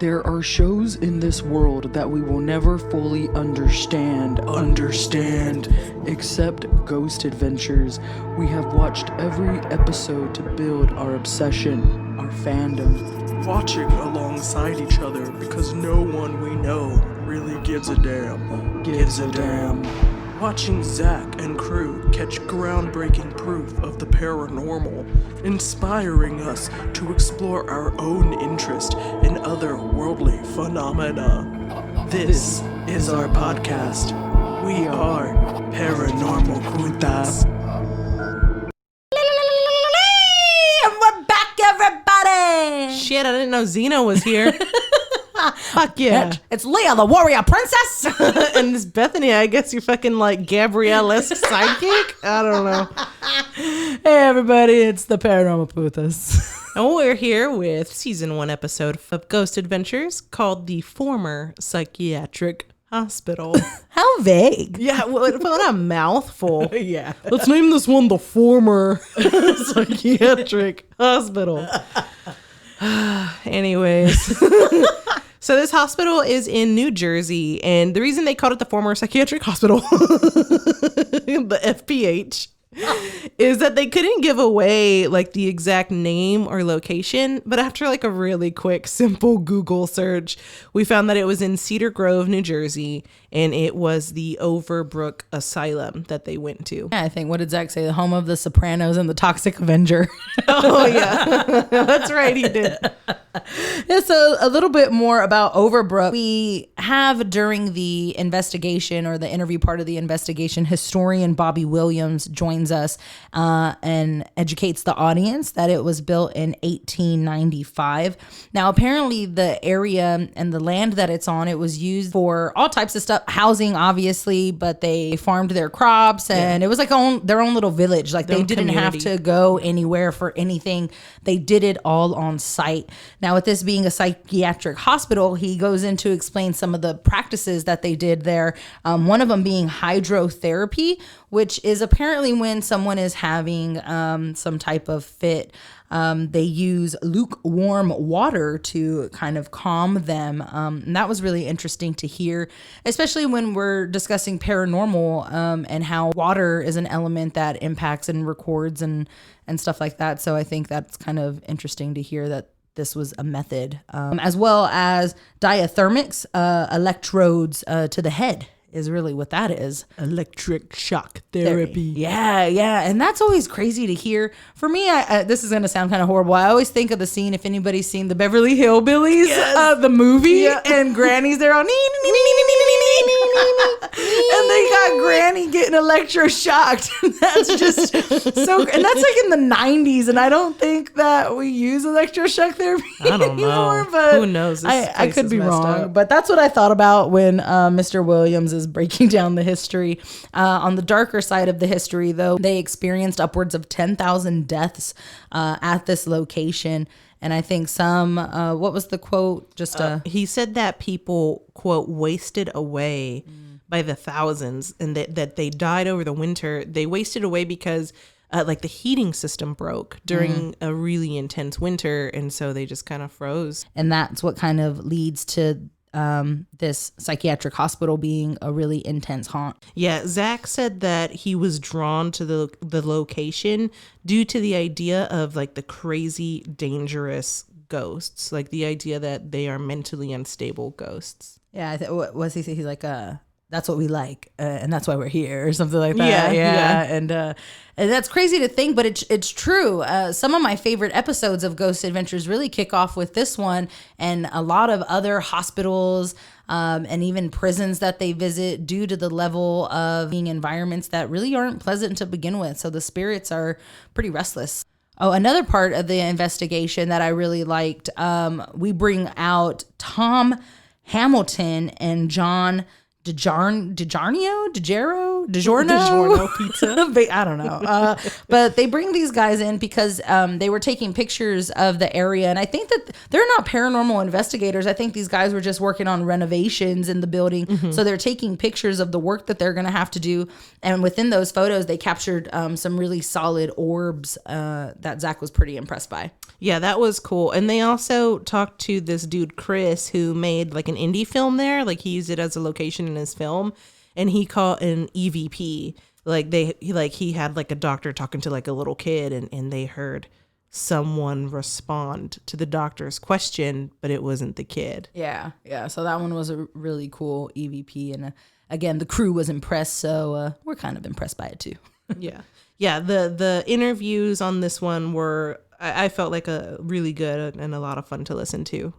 There are shows in this world that we will never fully understand, except Ghost Adventures. We have watched every episode to build our obsession, our fandom. Watching alongside each other because no one we know really gives a damn. Watching Zach and crew catch groundbreaking proof of the paranormal, inspiring us to explore our own interest in otherworldly phenomena. This is our podcast. We are Paranormal Putas. And we're back, everybody! Shit, I didn't know Xena was here. Fuck yeah. It's Leah, the warrior princess! And this Bethany, I guess you're fucking like Gabrielle-esque sidekick? I don't know. Hey, everybody, it's the Paranormal Putas. And we're here with season 1 episode of Ghost Adventures called The Former Psychiatric Hospital. How vague. Yeah, what a mouthful. Yeah. Let's name this one The Former Psychiatric Hospital. Anyways. So this hospital is in New Jersey, and the reason they called it the Former Psychiatric Hospital, the FPH, is that they couldn't give away like the exact name or location, but after like a really quick, simple Google search, we found that it was in Cedar Grove, New Jersey, and it was the Overbrook Asylum that they went to. Yeah, I think, what did Zach say? The home of the Sopranos and the Toxic Avenger. Oh, yeah. That's right, he did. Yeah, so a little bit more about Overbrook. We have, during the investigation or the interview part of the investigation, historian Bobby Williams joins us and educates the audience that it was built in 1895. Now, apparently the area and the land that it's on, it was used for all types of stuff, housing, obviously, but they farmed their crops, and it was like their own little village. Like they didn't have to go anywhere for anything. They did it all on site. Now, with this being a psychiatric hospital, he goes in to explain some of the practices that they did there. One of them being hydrotherapy, which is apparently when someone is having some type of fit. They use lukewarm water to kind of calm them. And that was really interesting to hear, especially when we're discussing paranormal and how water is an element that impacts and records and stuff like that. So I think that's kind of interesting to hear that this was a method, as well as diathermics, electrodes to the head is really what that is. Electric shock therapy. Yeah. And that's always crazy to hear. For me, this is going to sound kind of horrible. I always think of the scene, if anybody's seen the Beverly Hillbillies, the movie, and Granny's there on and they got Granny getting electroshocked. That's just so, and that's like in the 90s, and I don't think that we use electroshock therapy I don't anymore, know. but who knows? I could be wrong, but that's what I thought about when Mr. Williams is breaking down the history. On the darker side of the history, though, they experienced upwards of 10,000 deaths at this location. And I think some, what was the quote? He said that people, quote, wasted away by the thousands, and that they died over the winter. They wasted away because like the heating system broke during a really intense winter. And so they just kind of froze. And that's what kind of leads to this psychiatric hospital being a really intense haunt. Yeah, Zach said that he was drawn to the location due to the idea of like the crazy, dangerous ghosts, like the idea that they are mentally unstable ghosts. Yeah, what was he say? He's like, that's what we like, and that's why we're here, or something like that. Yeah. And that's crazy to think, but it's true. Some of my favorite episodes of Ghost Adventures really kick off with this one, and a lot of other hospitals and even prisons that they visit, due to the level of being environments that really aren't pleasant to begin with. So the spirits are pretty restless. Oh, another part of the investigation that I really liked, we bring out Tom Hamilton and John DiGero, DiGiorno pizza. I don't know. But they bring these guys in because they were taking pictures of the area. And I think that they're not paranormal investigators. I think these guys were just working on renovations in the building. Mm-hmm. So they're taking pictures of the work that they're going to have to do. And within those photos, they captured some really solid orbs that Zach was pretty impressed by. Yeah, that was cool. And they also talked to this dude, Chris, who made like an indie film there. Like he used it as a location in his film. And he called an EVP. He had like a doctor talking to like a little kid, and they heard someone respond to the doctor's question, but it wasn't the kid. Yeah. So that one was a really cool EVP. And again, the crew was impressed. So we're kind of impressed by it too. Yeah. The interviews on this one were, I felt like a really good and a lot of fun to listen to.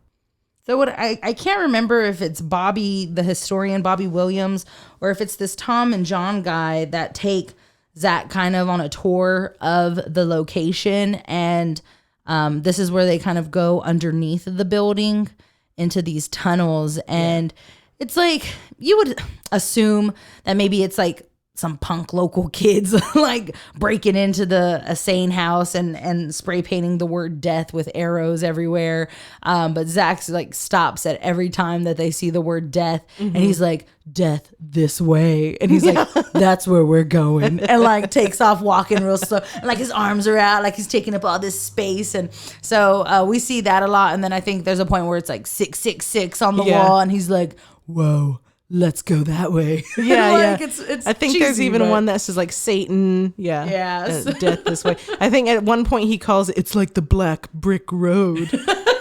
So what I can't remember if it's Bobby, the historian, Bobby Williams, or if it's this Tom and John guy that take Zach kind of on a tour of the location. And this is where they kind of go underneath the building into these tunnels. And it's like, you would assume that maybe it's like some punk local kids like breaking into a sane house and spray painting the word death with arrows everywhere. But Zach's like stops at every time that they see the word death. And he's like, death this way. And he's like, that's where we're going. And like takes off walking real slow. And like his arms are out, like he's taking up all this space. And so we see that a lot. And then I think there's a point where it's like 666 on the wall. And he's like, whoa. Let's go that way. Yeah. It's I think cheesy, there's even but one that says like Satan. Yeah. Yes. Death this way. I think at one point he calls it's like the black brick road.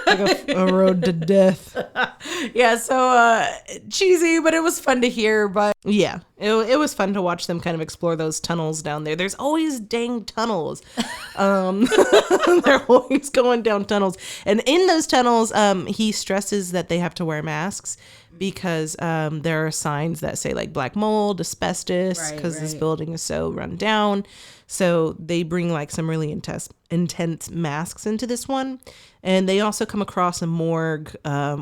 Like a road to death. Yeah. So cheesy, but it was fun to hear. But yeah, it was fun to watch them kind of explore those tunnels down there. There's always dang tunnels. They're always going down tunnels. And in those tunnels, he stresses that they have to wear masks because there are signs that say like black mold, asbestos, because this building is so run down. So they bring like some really intense masks into this one. And they also come across a morgue,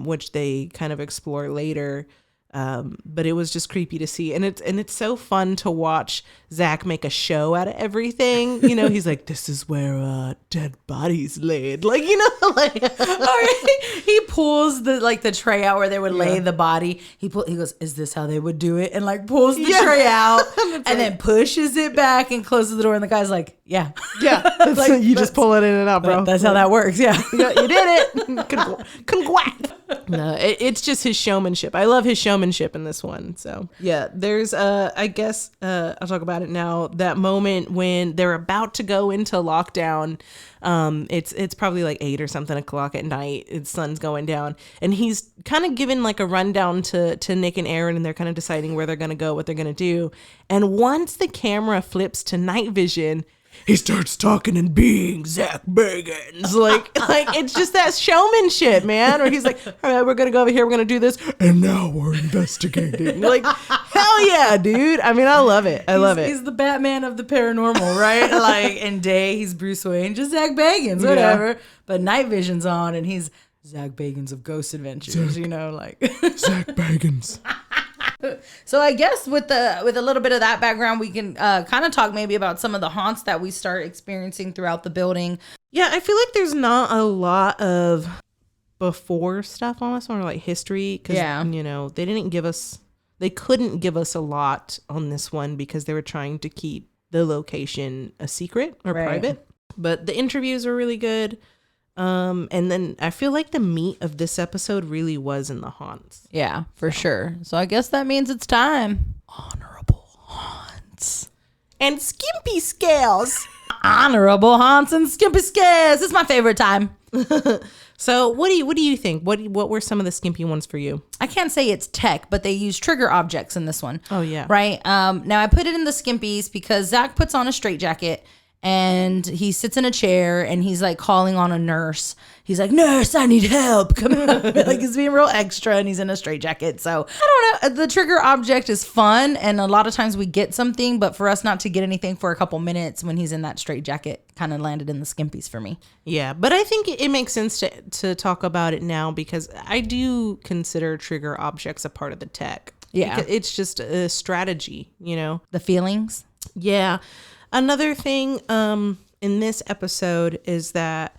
which they kind of explore later. But it was just creepy to see. And it's so fun to watch Zach make a show out of everything. You know, he's like, this is where dead bodies laid. Like, you know, like he pulls the tray out where they would lay the body. He goes, is this how they would do it? And like pulls the tray out and then pushes it back and closes the door. And the guy's like, yeah. Like, you just pull it in and out, bro. That's how that works. Yeah. You did it. Congrats. No, it's just his showmanship. I love his showmanship in this one. So yeah, there's I guess I'll talk about it now. That moment when they're about to go into lockdown. It's probably like 8 or something o'clock at night. The sun's going down, and he's kind of giving like a rundown to Nick and Aaron, and they're kind of deciding where they're gonna go, what they're gonna do. And once the camera flips to night vision, he starts talking and being Zach Bagans. Like it's just that showmanship, man. Where he's like, all right, we're going to go over here. We're going to do this. And now we're investigating. Like, hell yeah, dude. I mean, I love it. I love it. He's the Batman of the paranormal, right? Like in day, he's Bruce Wayne, just Zach Bagans, whatever. Yeah. But night vision's on and he's Zach Bagans of Ghost Adventures, you know, like. Zach Bagans. So I guess with a little bit of that background, we can kind of talk maybe about some of the haunts that we start experiencing throughout the building. Yeah, I feel like there's not a lot of before stuff on this one, or like history, because you know they couldn't give us a lot on this one because they were trying to keep the location a secret or private. But the interviews were really good. And then I feel like the meat of this episode really was in the haunts. Yeah, for sure. So I guess that means it's time. Honorable haunts. And skimpy scales. Honorable haunts and skimpy scales. It's my favorite time. So what do you think? What were some of the skimpy ones for you? I can't say it's tech, but they use trigger objects in this one. Oh, yeah. Right? Now I put it in the skimpies because Zach puts on a straitjacket. And he sits in a chair and he's like calling on a nurse. He's like, nurse, I need help. Come on. Like he's being real extra and he's in a straitjacket. So I don't know. The trigger object is fun. And a lot of times we get something, but for us not to get anything for a couple minutes when he's in that straitjacket kind of landed in the skimpies for me. Yeah, but I think it makes sense to talk about it now because I do consider trigger objects a part of the tech. Yeah. Because it's just a strategy, The feelings. Yeah. Another thing in this episode is that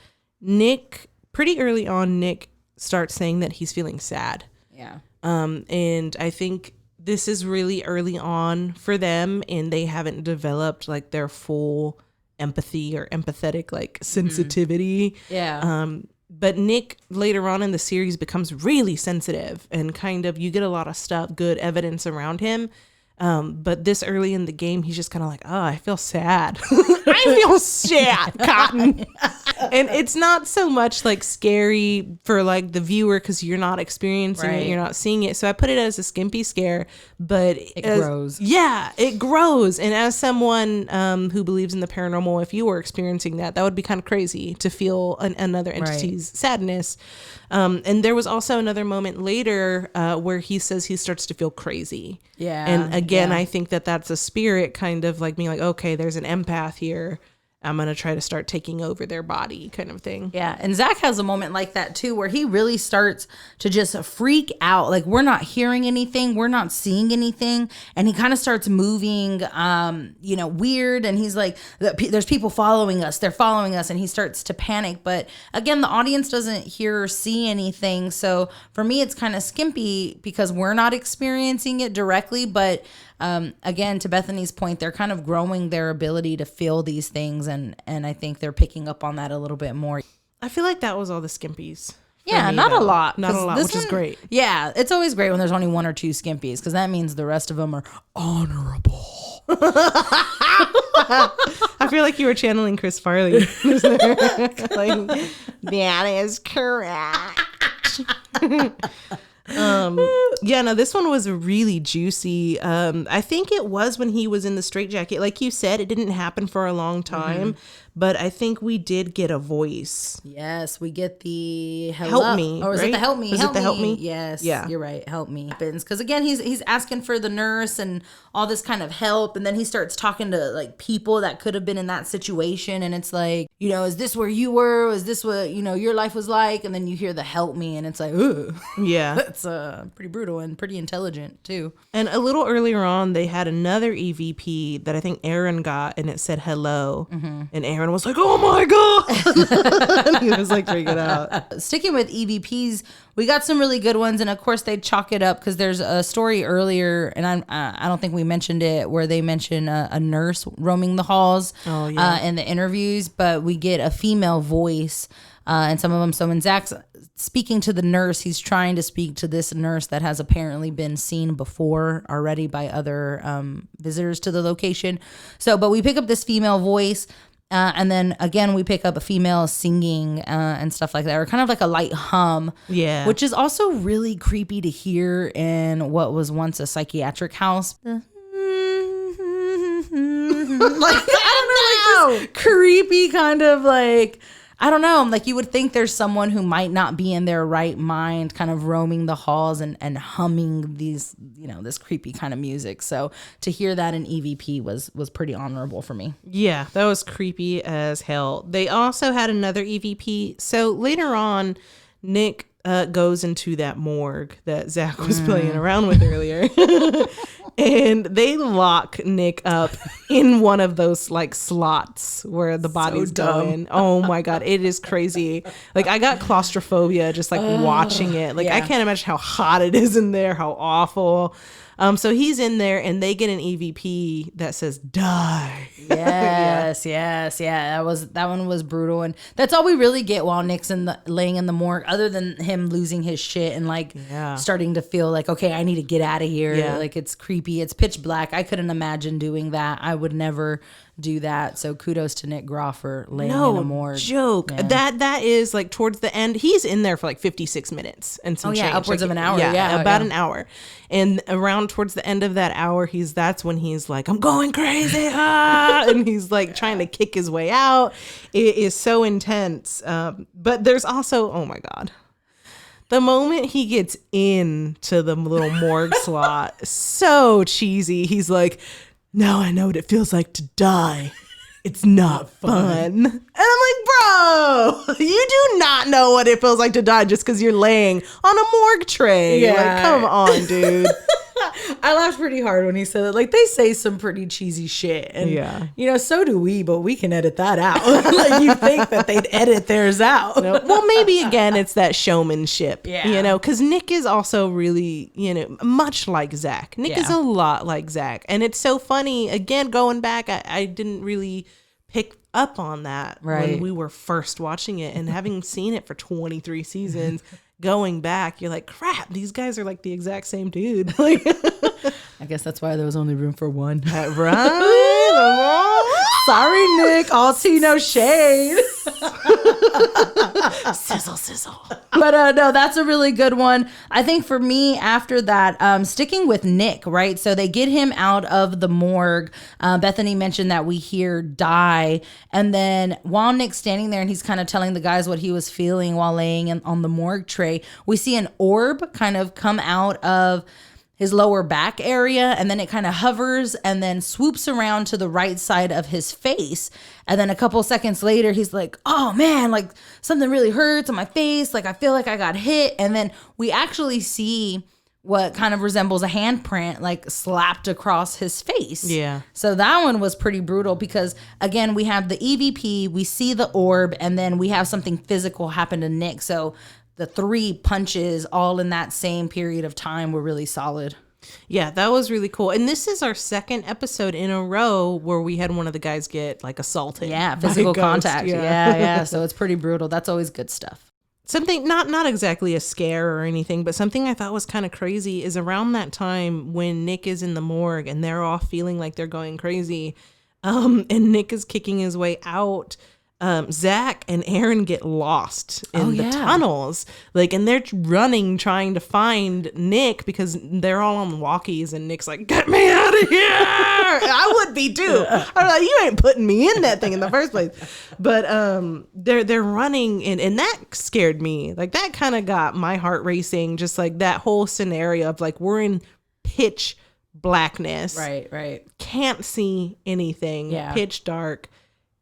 pretty early on, Nick starts saying that he's feeling sad. Yeah. And I think this is really early on for them, and they haven't developed like their full empathy or empathetic like sensitivity. Yeah. But Nick later on in the series becomes really sensitive, and kind of you get a lot of good evidence around him. But this early in the game, he's just kind of like, oh, I feel sad. I feel sad, Cotton. And it's not so much like scary for like the viewer because you're not experiencing it, you're not seeing it. So I put it as a skimpy scare, but it grows. Yeah, it grows. And as someone who believes in the paranormal, if you were experiencing that would be kind of crazy to feel another entity's sadness. And there was also another moment later where he says he starts to feel crazy. Yeah. And again, I think that's a spirit kind of like being like, okay, there's an empath here. I'm going to try to start taking over their body kind of thing. Yeah. And Zach has a moment like that too, where he really starts to just freak out. Like we're not hearing anything. We're not seeing anything. And he kind of starts moving, weird. And he's like, there's people following us. They're following us. And he starts to panic. But again, the audience doesn't hear or see anything. So for me, it's kind of skimpy because we're not experiencing it directly. But again, to Bethany's point, they're kind of growing their ability to feel these things, and I think they're picking up on that a little bit more. I feel like that was all the skimpies. Yeah, not a lot. Not a lot, which is great. Yeah, it's always great when there's only one or two skimpies because that means the rest of them are honorable. I feel like you were channeling Chris Farley. Like, that is correct. This one was really juicy. I think it was when he was in the straitjacket. Like you said, it didn't happen for a long time, but I think we did get a voice. Yes, we get the help me. Or is it the help me? Is it the help me? Yes. Yeah. You're right. Help me happens because again, he's asking for the nurse and all this kind of help, and then he starts talking to like people that could have been in that situation, and it's like, is this where you were? Is this what your life was like? And then you hear the help me, and it's like, ooh, yeah, that's pretty brutal and pretty intelligent too. And a little earlier on, they had another EVP that I think Aaron got, and it said hello, and Aaron was like, oh my god. He was like freaking out. Sticking with EVPs, we got some really good ones, and of course they chalk it up because there's a story earlier, and I don't think we mentioned it, where they mention a nurse roaming the halls in the interviews, but we get a female voice, and some of them. So when Zach's speaking to the nurse, he's trying to speak to this nurse that has apparently been seen before already by other visitors to the location. So, but we pick up this female voice. And then again, we pick up a female singing and stuff like that, or kind of like a light hum. Yeah. Which is also really creepy to hear in what was once a psychiatric house. Like, I don't know, like this creepy kind of like, I don't know, like you would think there's someone who might not be in their right mind kind of roaming the halls and humming these, this creepy kind of music. So to hear that in EVP was pretty honorable for me. Yeah, that was creepy as hell. They also had another EVP. So later on, Nick goes into that morgue that Zach was playing around with earlier. And they lock Nick up in one of those like slots where the bodies go in. Oh my God, it is crazy. Like I got claustrophobia just like watching it. Like I can't imagine how hot it is in there, how awful. So he's in there and they get an EVP that says die. Yes, yeah. That one was brutal, and that's all we really get while Nick's laying in the morgue, other than him losing his shit and like starting to feel like, okay, I need to get out of here. Yeah. Like it's creepy. It's pitch black. I couldn't imagine doing that. I would never do that. So kudos to Nick Groff for laying in a morgue. Joke. Yeah. That is like towards the end. He's in there for like 56 minutes and some change. Upwards of an hour. About an hour. And around towards the end of that hour, that's when he's like, I'm going crazy. And he's like trying to kick his way out. It is so intense. But there's also, oh my God, the moment he gets into the little morgue slot, so cheesy. He's like, now I know what it feels like to die. It's not fun. And I'm like, bro, you do not know what it feels like to die just because you're laying on a morgue tray. Yeah. Like, come on, dude. I laughed pretty hard when he said it. Like, they say some pretty cheesy shit. And, so do we, but we can edit that out. Like, you think that they'd edit theirs out. No. Well, maybe, again, it's that showmanship, Yeah. because Nick is also really, much like Zach. Nick is a lot like Zach. And it's so funny, again, going back, I didn't really pick up on that when we were first watching it, and having seen it for 23 seasons. Going back, you're like, crap, these guys are like the exact same dude. Like, I guess that's why there was only room for one. Right? Sorry, Nick. All tea, no shade. Sizzle. But no, that's a really good one. I think for me, after that, sticking with Nick, right? So they get him out of the morgue. Bethany mentioned that we hear die. And then while Nick's standing there and he's kind of telling the guys what he was feeling while laying on the morgue tray, we see an orb kind of come out of his lower back area, and then it kind of hovers and then swoops around to the right side of his face. And then a couple seconds later, he's like, oh man, like something really hurts on my face. Like I feel like I got hit. And then we actually see what kind of resembles a handprint like slapped across his face. Yeah. So that one was pretty brutal because, again, we have the EVP, we see the orb, and then we have something physical happen to Nick. So the 3 punches all in that same period of time were really solid. Yeah, that was really cool. And this is our second episode in a row where we had one of the guys get like assaulted. Yeah, physical by a ghost. contact. Yeah. So it's pretty brutal. That's always good stuff. Something, not exactly a scare or anything, but something I thought was kind of crazy is around that time when Nick is in the morgue and they're all feeling like they're going crazy, and Nick is kicking his way out. Zach and Aaron get lost in the tunnels, and they're running, trying to find Nick because they're all on walkies, and Nick's like, "Get me out of here!" I would be too. I'm like, "You ain't putting me in that thing in the first place." But they're running, and that scared me. Like that kind of got my heart racing. Just like that whole scenario of like we're in pitch blackness, Right. Can't see anything. Yeah. Pitch dark.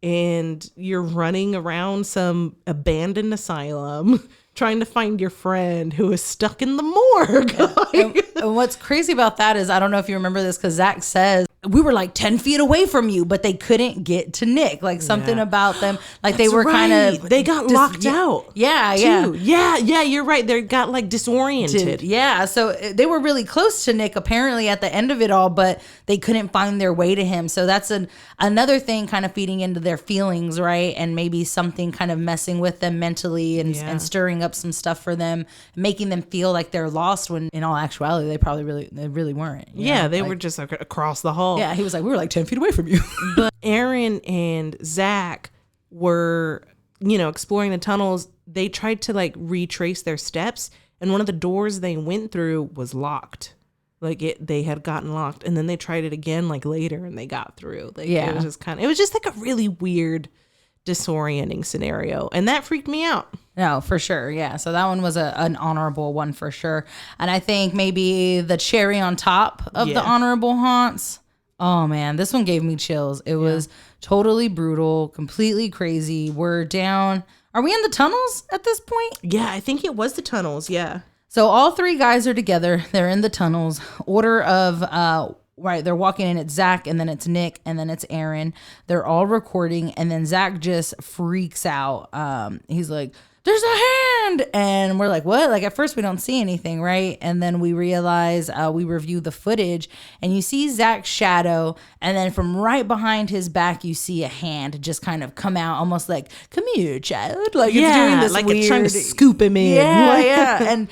And you're running around some abandoned asylum trying to find your friend who is stuck in the morgue. And what's crazy about that is, I don't know if you remember this, because Zach says, we were like 10 feet away from you, but they couldn't get to Nick. Like something about them, like they were kind of... They got locked out. Yeah. Yeah, you're right. They got like disoriented. Yeah, so they were really close to Nick apparently at the end of it all, but they couldn't find their way to him. So that's another thing kind of feeding into their feelings, right? And maybe something kind of messing with them mentally and stirring up some stuff for them, making them feel like they're lost when in all actuality they really weren't. Yeah, they were just like across the hall. Yeah, he was like, we were like 10 feet away from you. But Aaron and Zach were, exploring the tunnels. They tried to like retrace their steps, and one of the doors they went through was locked. They had gotten locked, and then they tried it again like later, and they got through. It was just like a really weird, disorienting scenario, and that freaked me out. No, for sure. Yeah. So that one was an honorable one for sure. And I think maybe the cherry on top of the honorable haunts. Oh man, this one gave me chills. It was totally brutal, completely crazy. We're down. Are we in the tunnels at this point? Yeah, I think it was the tunnels. Yeah. So all 3 guys are together. They're in the tunnels. Order of right, they're walking in. It's Zach, and then it's Nick, and then it's Aaron. They're all recording, and then Zach just freaks out. He's like, there's a hand, and we're like, what? Like at first we don't see anything, right? And then we realize, we review the footage, and you see Zach's shadow, and then from right behind his back you see a hand just kind of come out, almost like, come here, child. Like it's doing this like weird, it's trying to scoop him in. yeah.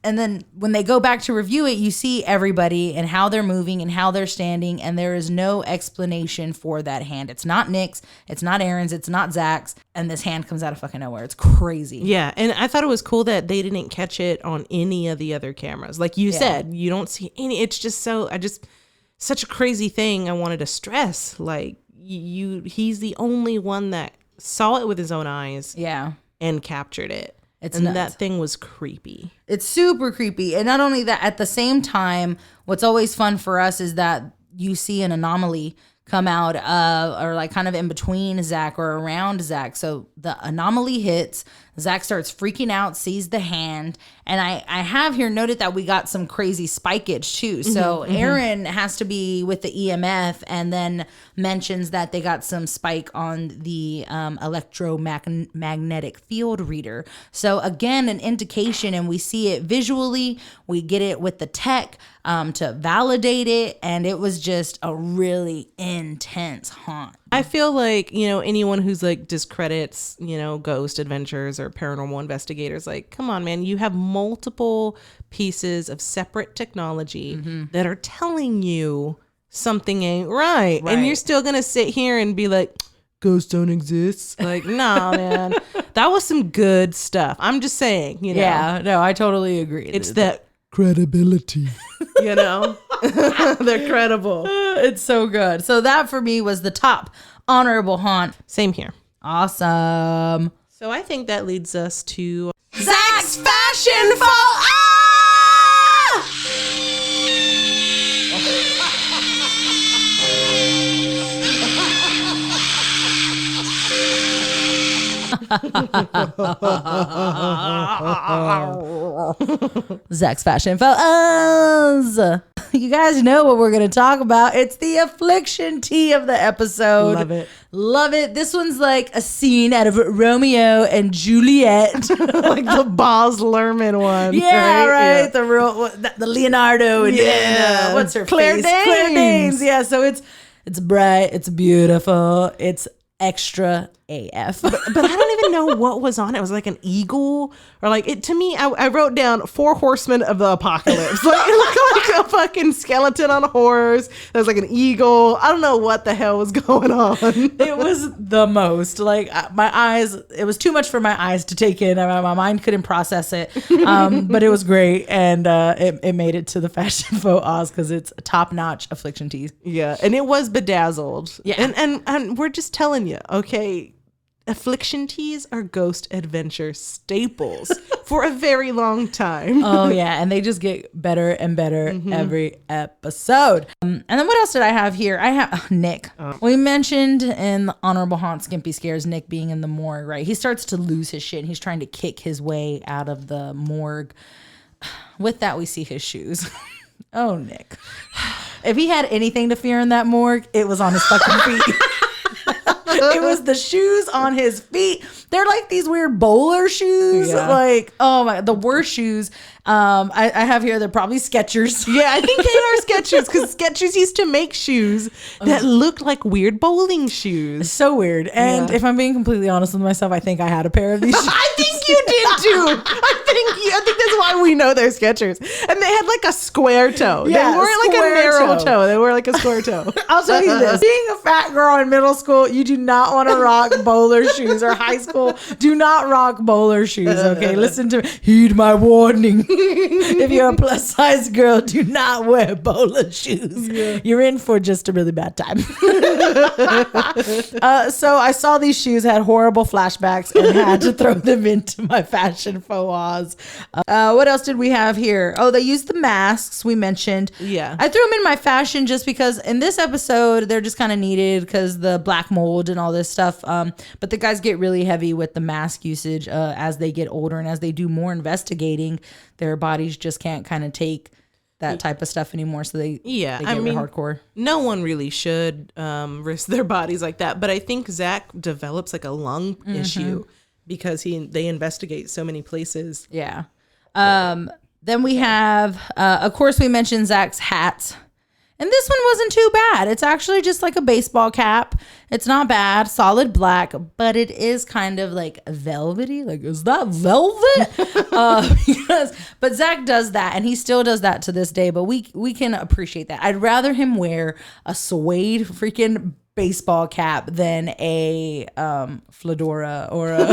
And then when they go back to review it, you see everybody and how they're moving and how they're standing, and there is no explanation for that hand. It's not Nick's, it's not Aaron's, it's not Zach's, and this hand comes out of fucking nowhere. It's crazy. Yeah, and I thought it was cool that they didn't catch it on any of the other cameras. Like you said, you don't see any. It's just such a crazy thing. I wanted to stress, like he's the only one that saw it with his own eyes. Yeah, and captured it. And nuts. That thing was creepy. It's super creepy. And not only that, at the same time, what's always fun for us is that you see an anomaly come out or like kind of in between Zach or around Zach. So the anomaly hits, Zach starts freaking out, sees the hand, And I have here noted that we got some crazy spikeage too. So Aaron has to be with the EMF and then mentions that they got some spike on the electromagnetic field reader. So again, an indication, and we see it visually. We get it with the tech to validate it. And it was just a really intense haunt. I feel like, you know, anyone who's like discredits, you know, ghost adventures or paranormal investigators, like, come on, man, you have multiple pieces of separate technology that are telling you something ain't right. And you're still going to sit here and be like, ghosts don't exist. Like, nah, man, that was some good stuff. I'm just saying, you know. Yeah, no, I totally agree. It's that, Credibility. you know, they're credible. It's so good. So that for me was the top honorable haunt. Same here. Awesome. So I think that leads us to Zach's fashion faux Zach's fashion photos. You guys know what we're going to talk about. It's the affliction tea of the episode. Love it. Love it. This one's like a scene out of Romeo and Juliet. like the Baz Luhrmann one. Yeah, right. Yeah. The real, the Leonardo and what's her Claire face? Danes. Claire Danes. Yeah, so it's bright, it's beautiful, it's extra AF. But I don't even know what was on it. It was like an eagle or like it to me. I wrote down 4 horsemen of the apocalypse. Like it looked like a fucking skeleton on a horse. There was like an eagle. I don't know what the hell was going on. It was the most like my eyes. It was too much for my eyes to take in. My mind couldn't process it. But it was great, and it made it to the fashion faux Oz because it's top notch affliction teas. Yeah, and it was bedazzled. Yeah, and we're just telling you, okay. Affliction teas are ghost adventure staples for a very long time. Oh yeah, and they just get better and better every episode. And then what else did I have here? I have Nick. We mentioned in the honorable haunt Skimpy Scares Nick being in the morgue, right? He starts to lose his shit and he's trying to kick his way out of the morgue. With that, we see his shoes. Oh, Nick. If he had anything to fear in that morgue, it was on his fucking feet. It was the shoes on his feet. They're like these weird bowler shoes. Yeah. Like, oh my, the worst shoes. I have here, they're probably Skechers. Yeah, I think they are Skechers because Skechers used to make shoes that looked like weird bowling shoes. So weird. And if I'm being completely honest with myself, I think I had a pair of these shoes. I think you did too. I think that's why we know they're Skechers. And they had like a square toe. Yeah, they weren't like a square narrow toe. toe. They were like a square toe. I'll tell you this. Being a fat girl in middle school, you do not want to rock bowler shoes, or high school. Do not rock bowler shoes, okay? Listen to me. Heed my warning. If you're a plus size girl, do not wear bowler shoes. Yeah. You're in for just a really bad time. So I saw these shoes, had horrible flashbacks, and had to throw them into my fashion faux pas. What else did we have here? Oh, they used the masks we mentioned. Yeah. I threw them in my fashion just because in this episode, they're just kind of needed because the black mold and all this stuff. But the guys get really heavy with the mask usage as they get older and as they do more investigating. Their bodies just can't kind of take that type of stuff anymore. So they get hardcore. No one really should risk their bodies like that. But I think Zach develops like a lung issue because they investigate so many places. Yeah. Then we have, of course, we mentioned Zach's hats. And this one wasn't too bad. It's actually just like a baseball cap. It's not bad, solid black, but it is kind of like velvety. Like, is that velvet? But Zach does that, and he still does that to this day. But we can appreciate that. I'd rather him wear a suede freaking baseball cap than a fedora or a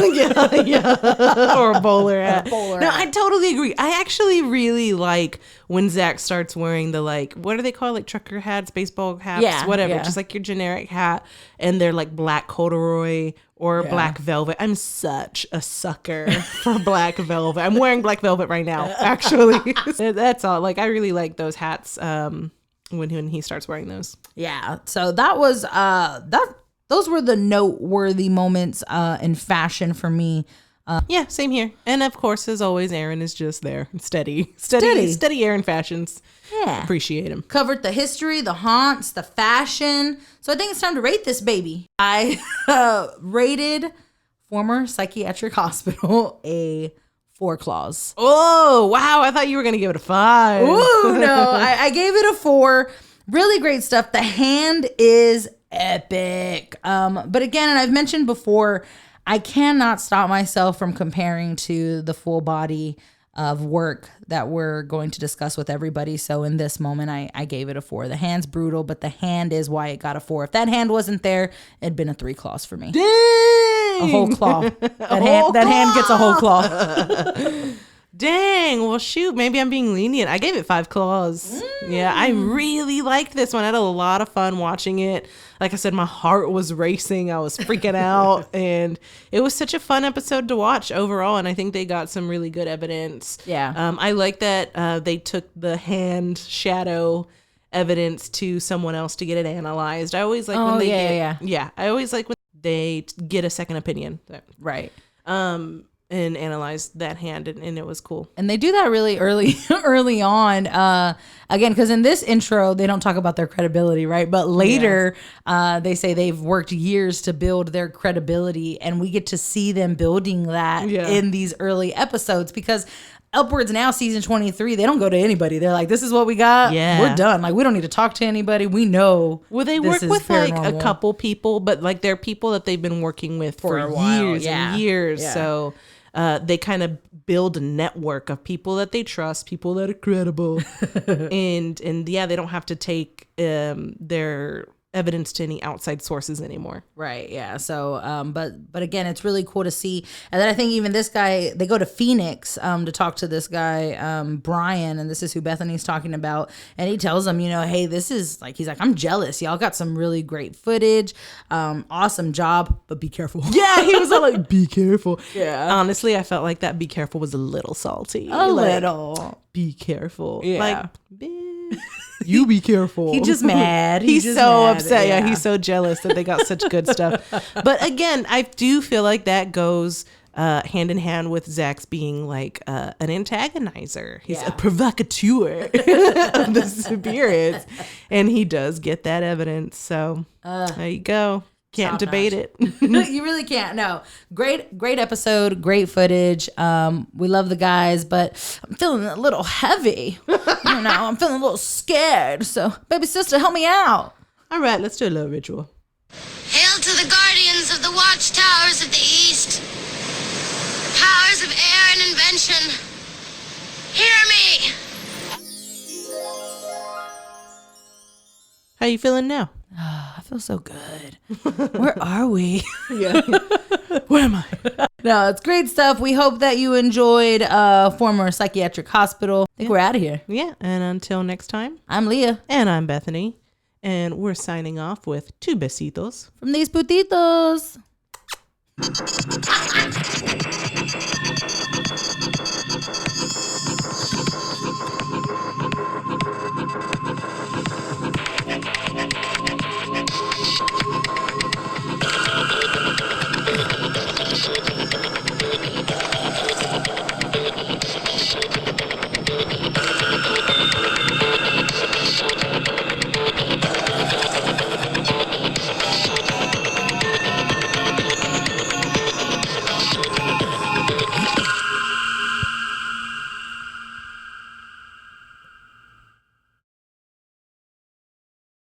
or a bowler hat. bowler No, hat. I totally agree. I actually really like when Zach starts wearing the like, what are they called? Like trucker hats, baseball hats, whatever. Yeah. Just like your generic hat. And they're like black corduroy or black velvet. I'm such a sucker for black velvet. I'm wearing black velvet right now, actually. That's all. Like, I really like those hats when he starts wearing those. Yeah. So that was those were the noteworthy moments in fashion for me Yeah, same here. And of course, as always, Aaron is just there. Steady Aaron fashions. Yeah. Appreciate him. Covered the history, the haunts, the fashion. So I think it's time to rate this baby. I rated former psychiatric hospital a 4 claws. Oh, wow. I thought you were going to give it a 5. Ooh, no. I gave it a 4. Really great stuff. The hand is epic. But again, and I've mentioned before, I cannot stop myself from comparing to the full body of work that we're going to discuss with everybody. So in this moment, I gave it a 4. The hand's brutal, but the hand is why it got a 4. If that hand wasn't there, it'd been a 3 claws for me. Dang! A whole claw. That hand gets a whole claw. Dang. Well, shoot. Maybe I'm being lenient. I gave it 5 claws. Yeah, I really liked this one. I had a lot of fun watching it. Like I said, my heart was racing. I was freaking out. And it was such a fun episode to watch overall. And I think they got some really good evidence. Yeah. I like that they took the hand shadow evidence to someone else to get it analyzed. I always like when they I always like when they get a second opinion. Right. And analyze that hand, and it was cool. And they do that really early on. Again, because in this intro, they don't talk about their credibility, right? But later, they say they've worked years to build their credibility, and we get to see them building that in these early episodes. Because upwards now, season 23, they don't go to anybody. They're like, this is what we got. Yeah. We're done. Like, we don't need to talk to anybody. We know. Well, they work with like a couple people, but like they're people that they've been working with for years and years. Yeah. So they kind of build a network of people that they trust, people that are credible. and yeah, they don't have to take their evidence to any outside sources anymore. Right. Yeah. So, but again, it's really cool to see. And then I think even this guy, they go to Phoenix to talk to this guy, Brian, and this is who Bethany's talking about. And he tells them, hey, this is like, he's like, I'm jealous. Y'all got some really great footage. Awesome job, but be careful. Yeah. He was all like, be careful. Yeah. Honestly, I felt like that be careful was a little salty. A little. Be careful. Yeah. Like, bitch. You be careful. He's just mad. He's just so mad. Upset. Yeah, he's so jealous that they got such good stuff. But again, I do feel like that goes hand in hand with Zach's being like an antagonizer. He's a provocateur of the spirits, and he does get that evidence. So there you go. Can't debate it. You really can't. No. Great episode. Great footage. We love the guys, but I'm feeling a little heavy. I'm feeling a little scared. So, baby sister, help me out. All right, let's do a little ritual. Hail to the guardians of the watchtowers of the east. Powers of air and invention. Hear me. How you feeling now? I feel so good. Where are we? Yeah. Where am I? No, it's great stuff. We hope that you enjoyed former psychiatric hospital. I think we're out of here. Yeah. And until next time, I'm Leah. And I'm Bethany. And we're signing off with 2 besitos from these putitos.